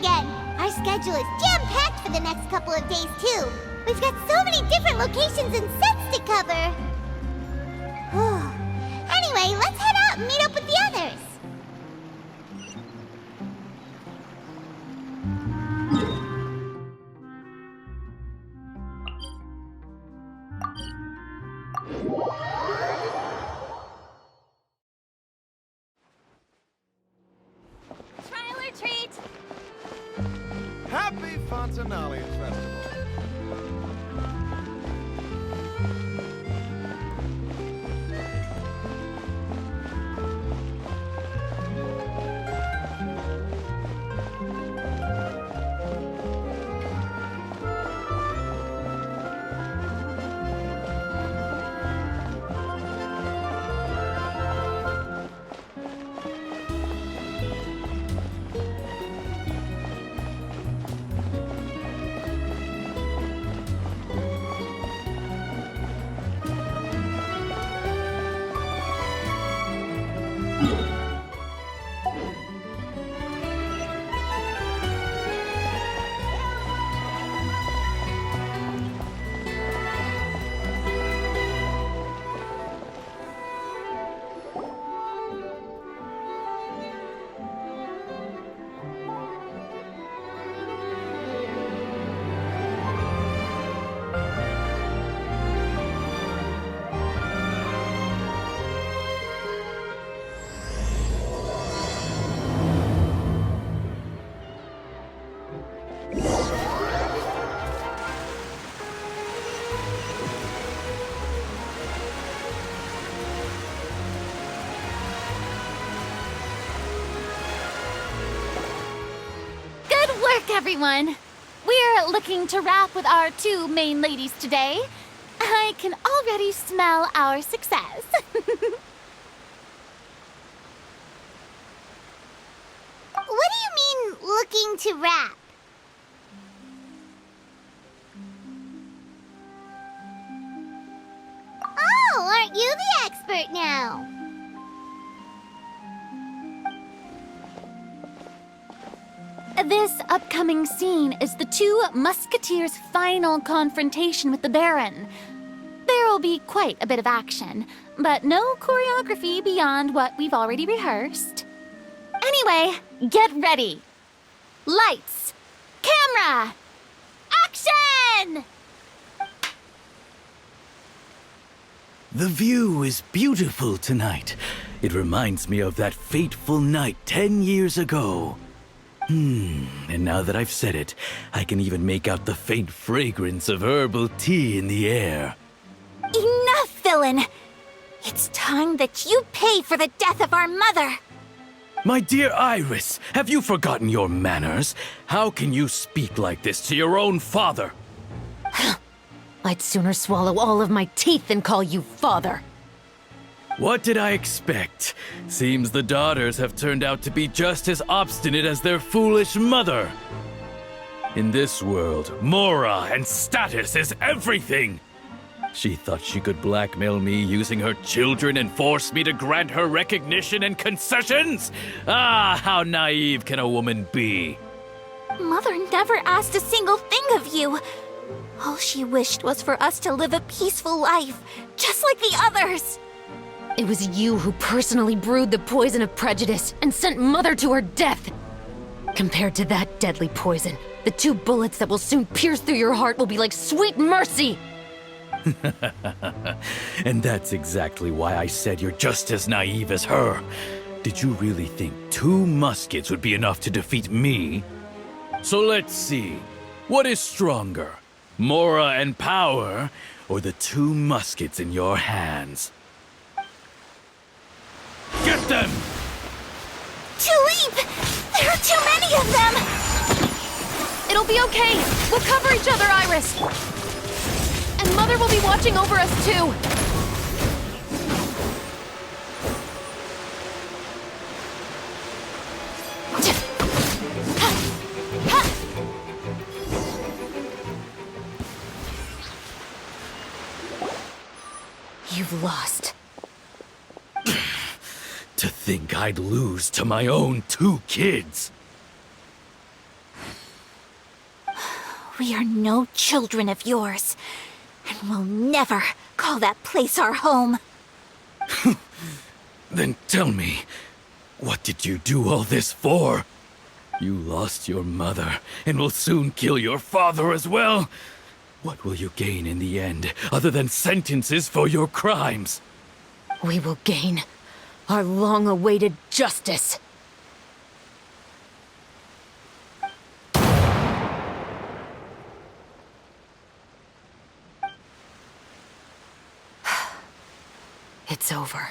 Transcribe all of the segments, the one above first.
again. Our schedule is jam-packed for the next couple of days, too. We've got so many different locations and sets to cover. Anyway, let's head out and meet up with the others. Trial or treat? Happy Fontanalian Festival. Everyone, we're looking to wrap with our two main ladies today. I can already smell our success. What do you mean, looking to rap? Oh, aren't you the expert now? This upcoming scene is the two Musketeers' final confrontation with the Baron. There will be quite a bit of action, but no choreography beyond what we've already rehearsed. Anyway, get ready. Lights, camera, action! The view is beautiful tonight. It reminds me of that fateful night 10 years ago. And now that I've said it, I can even make out the faint fragrance of herbal tea in the air. Enough, villain! It's time that you pay for the death of our mother! My dear Iris, have you forgotten your manners? How can you speak like this to your own father? I'd sooner swallow all of my teeth than call you father. What did I expect? Seems the daughters have turned out to be just as obstinate as their foolish mother. In this world, Mora and status is everything. She thought she could blackmail me using her children and force me to grant her recognition and concessions? Ah, how naive can a woman be? Mother never asked a single thing of you. All she wished was for us to live a peaceful life, just like the others. It was you who personally brewed the poison of prejudice and sent Mother to her death. Compared to that deadly poison, the 2 bullets that will soon pierce through your heart will be like sweet mercy. And that's exactly why I said you're just as naive as her. Did you really think 2 muskets would be enough to defeat me? So let's see. What is stronger? Mora and power, or the 2 muskets in your hands? Get them! Tulip! There are too many of them! It'll be okay. We'll cover each other, Iris. And Mother will be watching over us, too. You've lost. To think I'd lose to my own 2 kids. We are no children of yours, and we'll never call that place our home. Then tell me, what did you do all this for? You lost your mother, and will soon kill your father as well. What will you gain in the end, other than sentences for your crimes? We will gain our long-awaited justice. It's over.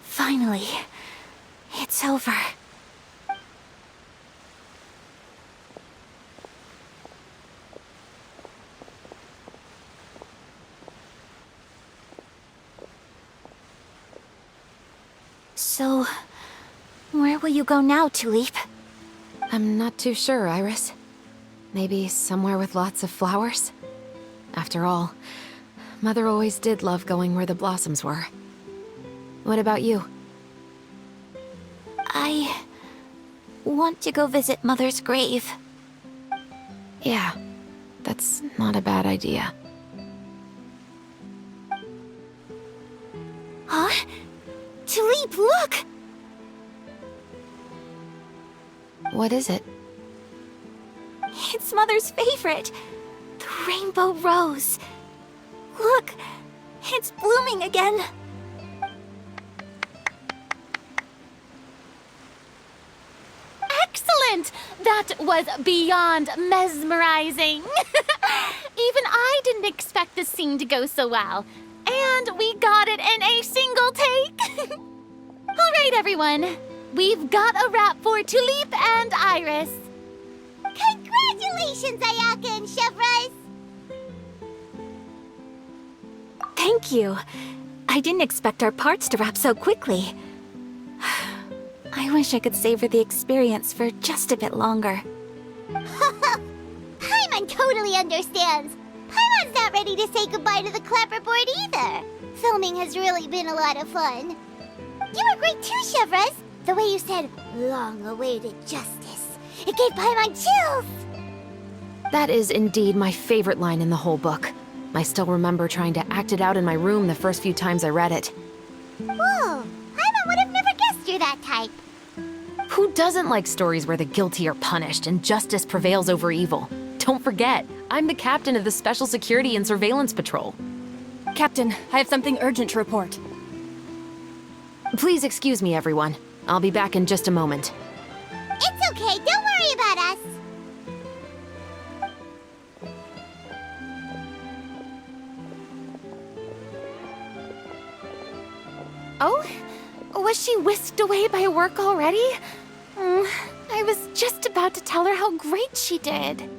Finally, it's over. So, where will you go now, Tulip? I'm not too sure, Iris. Maybe somewhere with lots of flowers? After all, Mother always did love going where the blossoms were. What about you? I want to go visit Mother's grave. Yeah, that's not a bad idea. Huh? Tulip, look! What is it? It's Mother's favorite. The rainbow rose. Look, it's blooming again. Excellent! That was beyond mesmerizing. Even I didn't expect this scene to go so well. And we got it in a single take. All right, everyone. We've got a wrap for Tulip and Iris. Congratulations, Ayaka and Chevrolet! Thank you. I didn't expect our parts to wrap so quickly. I wish I could savor the experience for just a bit longer. Paimon totally understands. Paimon's not ready to say goodbye to the clapperboard either. Filming has really been a lot of fun. You were great too, Chevrolet. The way you said, long-awaited justice. It gave Paimon chills. That is indeed my favorite line in the whole book. I still remember trying to act it out in my room the first few times I read it. Whoa, Paimon would have never guessed you're that type. Who doesn't like stories where the guilty are punished and justice prevails over evil? Don't forget, I'm the captain of the Special Security and Surveillance Patrol. Captain, I have something urgent to report. Please excuse me, everyone. I'll be back in just a moment. It's okay, don't worry about us. Oh? Was she whisked away by work already? I was just about to tell her how great she did.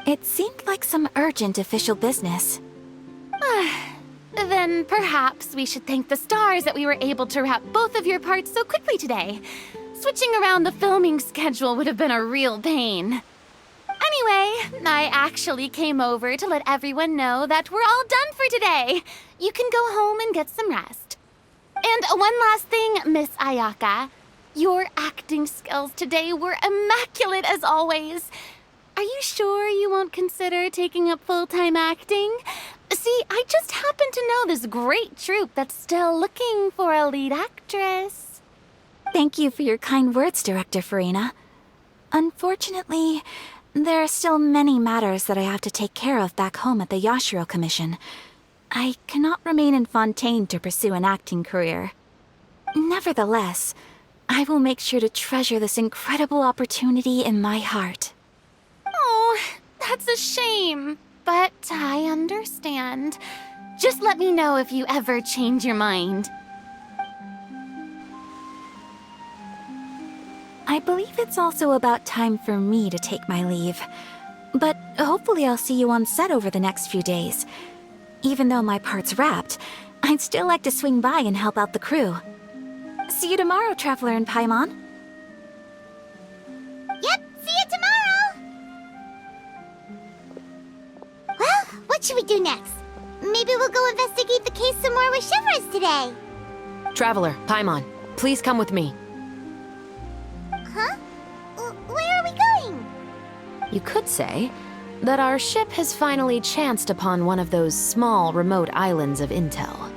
It seemed like some urgent official business. Then perhaps we should thank the stars that we were able to wrap both of your parts so quickly today. Switching around the filming schedule would have been a real pain. Anyway, I actually came over to let everyone know that we're all done for today. You can go home and get some rest. And one last thing, Miss Ayaka. Your acting skills today were immaculate as always. Are you sure you won't consider taking up full-time acting? See, I just happen to know this great troupe that's still looking for a lead actress. Thank you for your kind words, Director Farina. Unfortunately, there are still many matters that I have to take care of back home at the Yashiro Commission. I cannot remain in Fontaine to pursue an acting career. Nevertheless, I will make sure to treasure this incredible opportunity in my heart. Oh, that's a shame. But I understand. Just let me know if you ever change your mind. I believe it's also about time for me to take my leave. But hopefully I'll see you on set over the next few days. Even though my part's wrapped, I'd still like to swing by and help out the crew. See you tomorrow, Traveler and Paimon. Yep, see you tomorrow! Well, what should we do next? Maybe we'll go investigate the case some more with Chevrolet today. Traveler, Paimon, please come with me. Huh? Where are we going? You could say that our ship has finally chanced upon one of those small, remote islands of intel.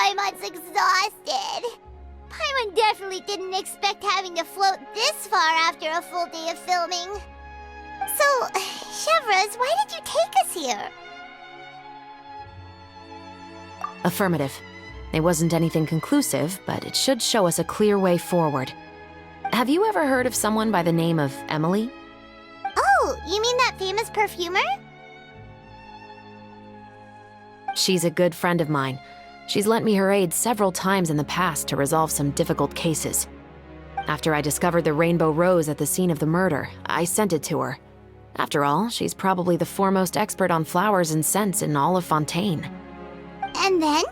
Paimon's exhausted. Paimon definitely didn't expect having to float this far after a full day of filming. So, Chevres, why did you take us here? Affirmative. It wasn't anything conclusive, but it should show us a clear way forward. Have you ever heard of someone by the name of Emily? Oh, you mean that famous perfumer? She's a good friend of mine. She's lent me her aid several times in the past to resolve some difficult cases. After I discovered the rainbow rose at the scene of the murder, I sent it to her. After all, she's probably the foremost expert on flowers and scents in all of Fontaine. And then?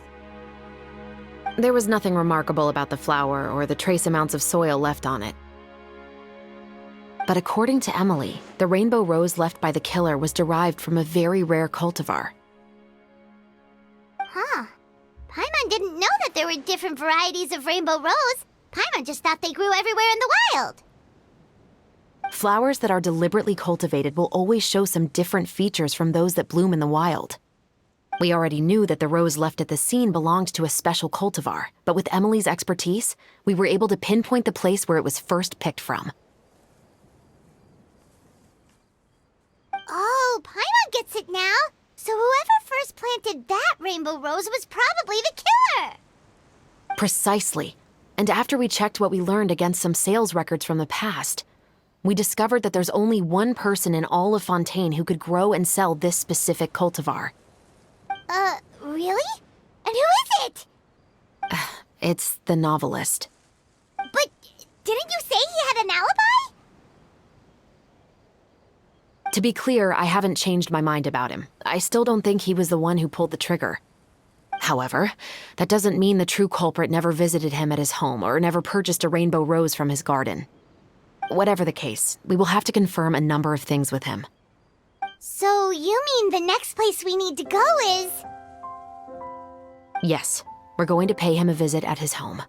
There was nothing remarkable about the flower or the trace amounts of soil left on it. But according to Emily, the rainbow rose left by the killer was derived from a very rare cultivar. Huh. Paimon didn't know that there were different varieties of rainbow rose. Paimon just thought they grew everywhere in the wild. Flowers that are deliberately cultivated will always show some different features from those that bloom in the wild. We already knew that the rose left at the scene belonged to a special cultivar, but with Emily's expertise, we were able to pinpoint the place where it was first picked from. Oh, Paimon gets it now. So whoever first planted that rainbow rose was probably the killer! Precisely. And after we checked what we learned against some sales records from the past, we discovered that there's only one person in all of Fontaine who could grow and sell this specific cultivar. Really? And who is it? It's the novelist. But didn't you say he had an alibi? To be clear, I haven't changed my mind about him. I still don't think he was the one who pulled the trigger. However, that doesn't mean the true culprit never visited him at his home or never purchased a rainbow rose from his garden. Whatever the case, we will have to confirm a number of things with him. So you mean the next place we need to go is... Yes, we're going to pay him a visit at his home.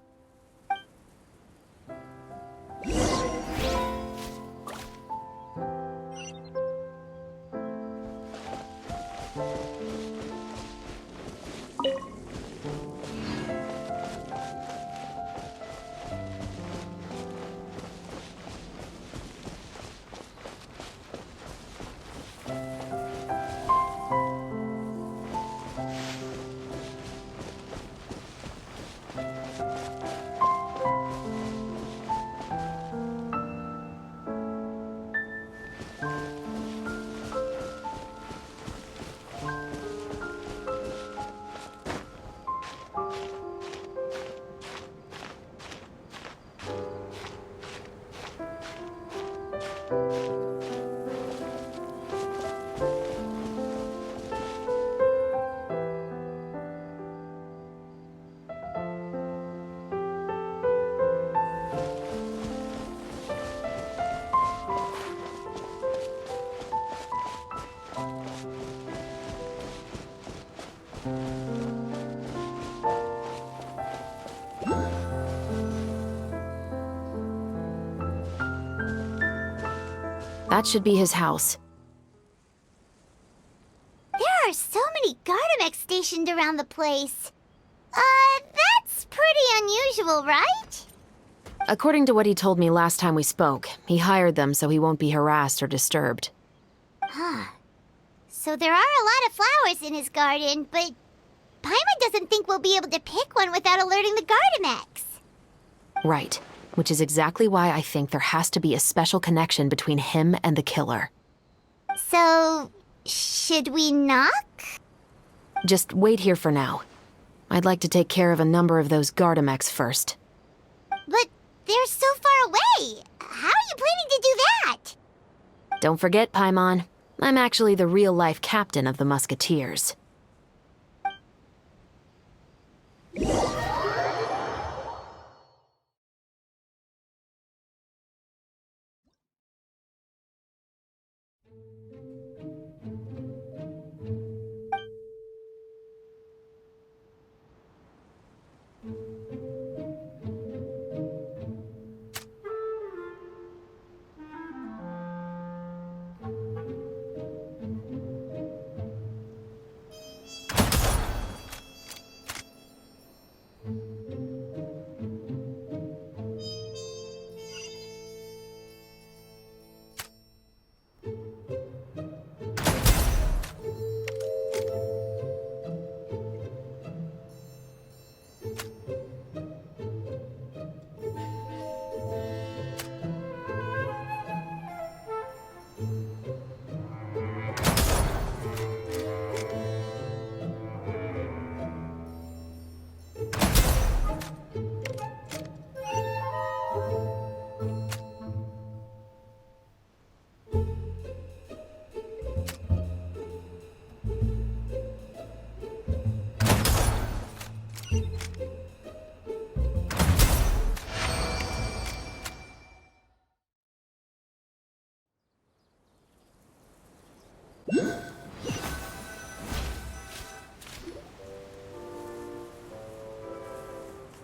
That should be his house. There are so many Gardamex stationed around the place. That's pretty unusual, right? According to what he told me last time we spoke, he hired them so he won't be harassed or disturbed. Huh. So there are a lot of flowers in his garden, but Paimon doesn't think we'll be able to pick one without alerting the Gardamex. Right, which is exactly why I think there has to be a special connection between him and the killer. So, should we knock? Just wait here for now. I'd like to take care of a number of those Gardamex first. But they're so far away. How are you planning to do that? Don't forget, Paimon, I'm actually the real-life captain of the Musketeers.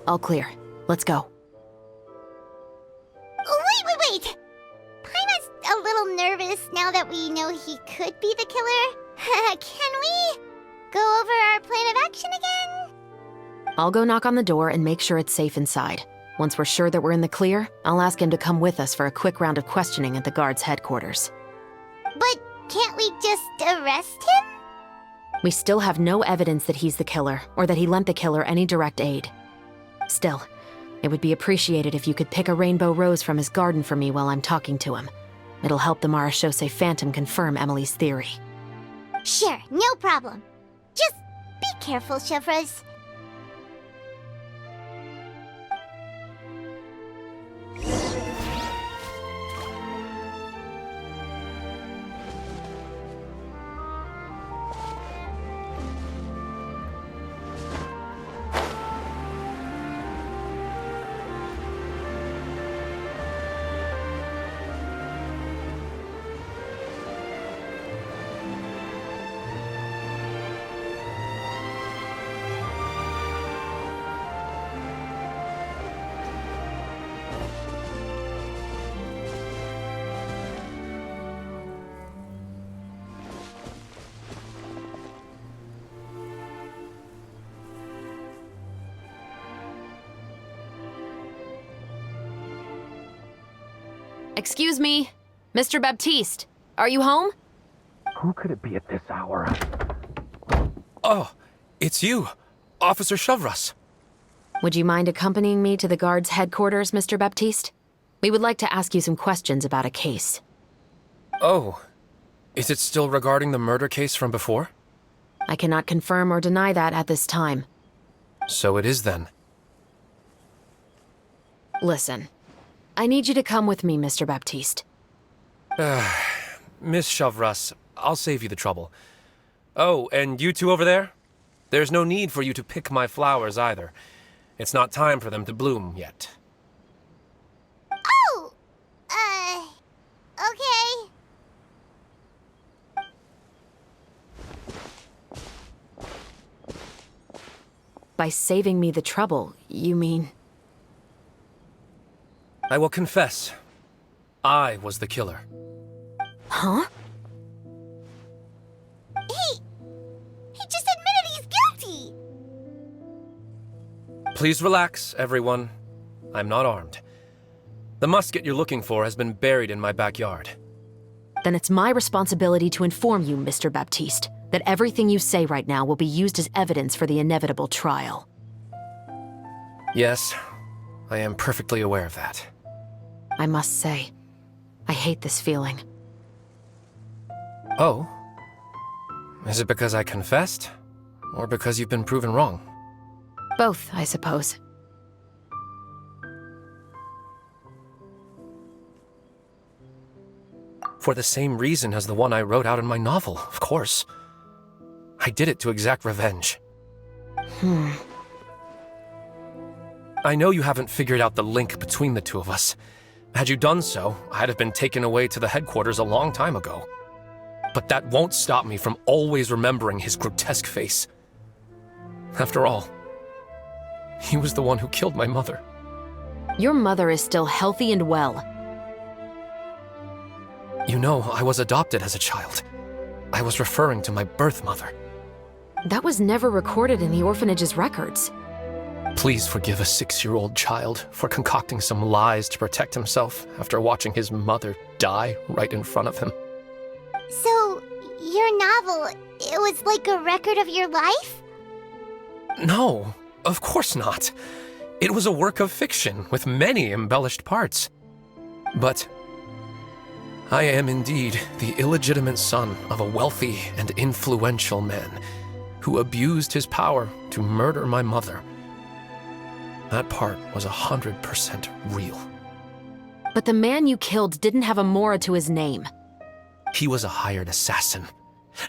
All clear. Let's go. Wait! Paimon's a little nervous now that we know he could be the killer. Can we go over our plan of action again? I'll go knock on the door and make sure it's safe inside. Once we're sure that we're in the clear, I'll ask him to come with us for a quick round of questioning at the guard's headquarters. But can't we just arrest him? We still have no evidence that he's the killer, or that he lent the killer any direct aid. Still, it would be appreciated if you could pick a rainbow rose from his garden for me while I'm talking to him. It'll help the Marashose Phantom confirm Emily's theory. Sure, no problem. Just be careful, Chevres. Excuse me, Mr. Baptiste, are you home? Who could it be at this hour? Oh, it's you, Officer Chevres. Would you mind accompanying me to the guard's headquarters, Mr. Baptiste? We would like to ask you some questions about a case. Oh, is it still regarding the murder case from before? I cannot confirm or deny that at this time. So it is then. Listen, I need you to come with me, Mr. Baptiste. Miss Chevres, I'll save you the trouble. Oh, and you two over there? There's no need for you to pick my flowers either. It's not time for them to bloom yet. Oh! Okay. By saving me the trouble, you mean... I will confess, I was the killer. Huh? He just admitted he's guilty! Please relax, everyone. I'm not armed. The musket you're looking for has been buried in my backyard. Then it's my responsibility to inform you, Mr. Baptiste, that everything you say right now will be used as evidence for the inevitable trial. Yes, I am perfectly aware of that. I must say, I hate this feeling. Oh? Is it because I confessed? Or because you've been proven wrong? Both, I suppose. For the same reason as the one I wrote out in my novel, of course. I did it to exact revenge. I know you haven't figured out the link between the two of us. Had you done so, I'd have been taken away to the headquarters a long time ago. But that won't stop me from always remembering his grotesque face. After all, he was the one who killed my mother. Your mother is still healthy and well. You know, I was adopted as a child. I was referring to my birth mother. That was never recorded in the orphanage's records. Please forgive a 6-year-old child for concocting some lies to protect himself after watching his mother die right in front of him. So, your novel, it was like a record of your life? No, of course not. It was a work of fiction with many embellished parts. But I am indeed the illegitimate son of a wealthy and influential man who abused his power to murder my mother. That part was 100% real. But the man you killed didn't have a Mora to his name. He was a hired assassin,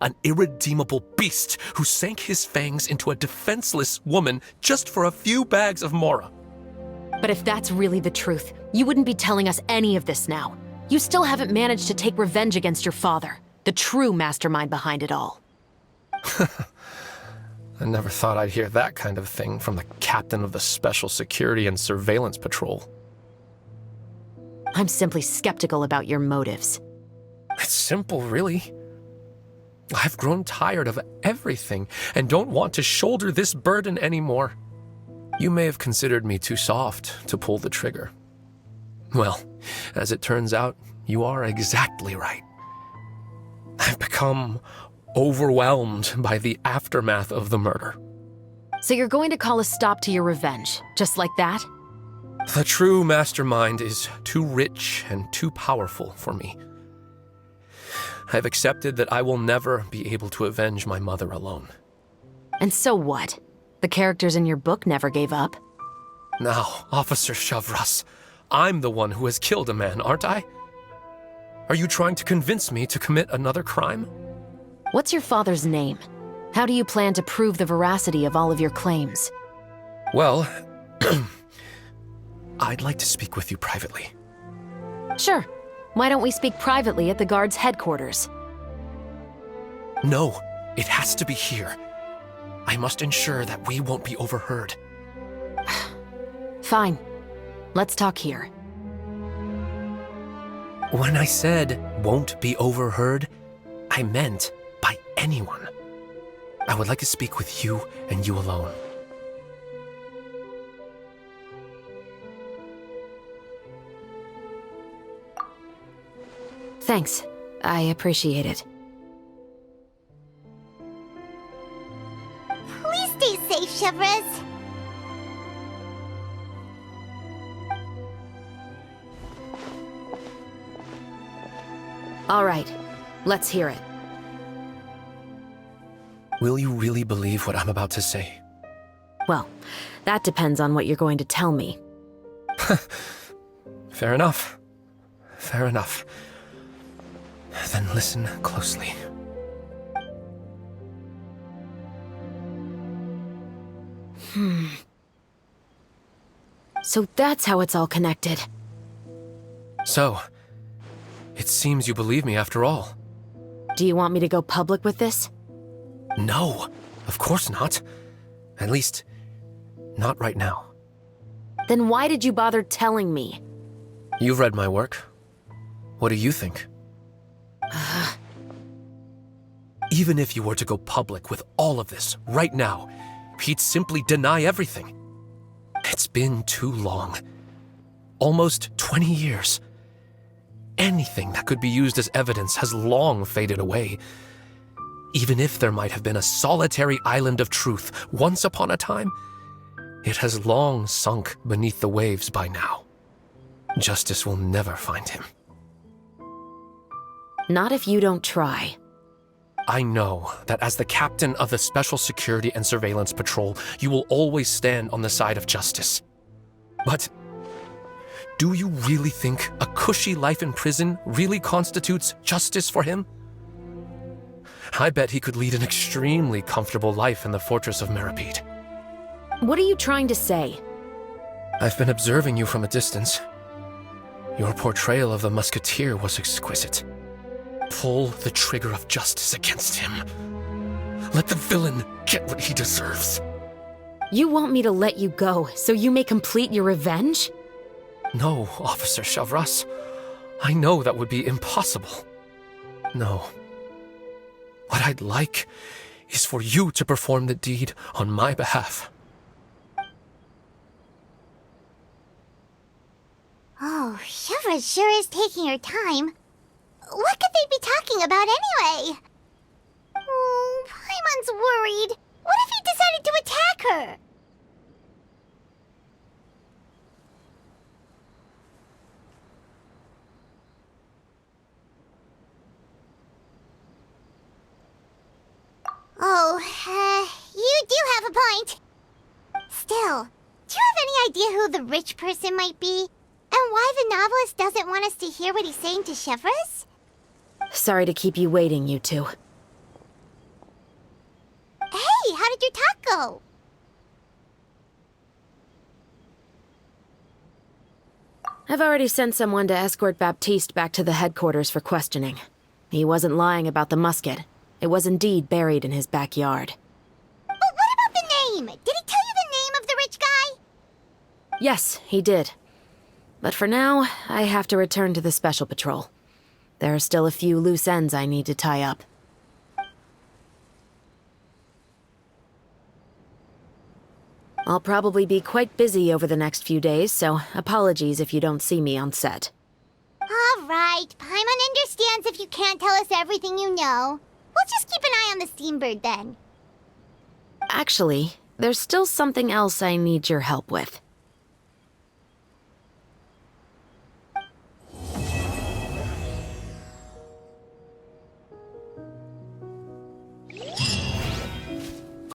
an irredeemable beast who sank his fangs into a defenseless woman just for a few bags of Mora. But if that's really the truth, you wouldn't be telling us any of this now. You still haven't managed to take revenge against your father, the true mastermind behind it all. I never thought I'd hear that kind of thing from the captain of the Special Security and Surveillance Patrol. I'm simply skeptical about your motives. It's simple, really. I've grown tired of everything and don't want to shoulder this burden anymore. You may have considered me too soft to pull the trigger. Well, as it turns out, you are exactly right. I've become overwhelmed by the aftermath of the murder. So you're going to call a stop to your revenge, just like that? The true mastermind is too rich and too powerful for me. I've accepted that I will never be able to avenge my mother alone. And so what? The characters in your book never gave up. Now, Officer Shavras, I'm the one who has killed a man, aren't I? Are you trying to convince me to commit another crime? What's your father's name? How do you plan to prove the veracity of all of your claims? Well, I'd like to speak with you privately. Sure. Why don't we speak privately at the guard's headquarters? No, it has to be here. I must ensure that we won't be overheard. Fine. Let's talk here. When I said won't be overheard, I meant by anyone. I would like to speak with you and you alone. Thanks. I appreciate it. Please stay safe, Chevres. All right. Let's hear it. Will you really believe what I'm about to say? Well, that depends on what you're going to tell me. Fair enough. Fair enough. Then listen closely. So that's how it's all connected. So, it seems you believe me after all. Do you want me to go public with this? No, of course not. At least, not right now. Then why did you bother telling me? You've read my work. What do you think? Even if you were to go public with all of this right now, he'd simply deny everything. It's been too long. Almost 20 years. Anything that could be used as evidence has long faded away. Even if there might have been a solitary island of truth once upon a time, it has long sunk beneath the waves by now. Justice will never find him. Not if you don't try. I know that as the captain of the Special Security and Surveillance Patrol, you will always stand on the side of justice. But Do you really think a cushy life in prison really constitutes justice for him? I bet he could lead an extremely comfortable life in the fortress of Meripede. What are you trying to say? I've been observing you from a distance. Your portrayal of the musketeer was exquisite. Pull the trigger of justice against him. Let the villain get what he deserves. You want me to let you go so you may complete your revenge? No, Officer Chavras. I know that would be impossible. No. What I'd like is for you to perform the deed on my behalf. Oh, Shivra sure is taking her time. What could they be talking about anyway? Oh, Paimon's worried. What if he decided to attack her? Oh, you do have a point. Still, do you have any idea who the rich person might be? And why the novelist doesn't want us to hear what he's saying to Shivras? Sorry to keep you waiting, you two. Hey, how did your talk go? I've already sent someone to escort Baptiste back to the headquarters for questioning. He wasn't lying about the musket. It was indeed buried in his backyard. But what about the name? Did he tell you the name of the rich guy? Yes, he did. But for now, I have to return to the Special Patrol. There are still a few loose ends I need to tie up. I'll probably be quite busy over the next few days, so apologies if you don't see me on set. All right, Paimon understands if you can't tell us everything you know. We'll just keep an eye on the Steambird then. Actually, there's still something else I need your help with.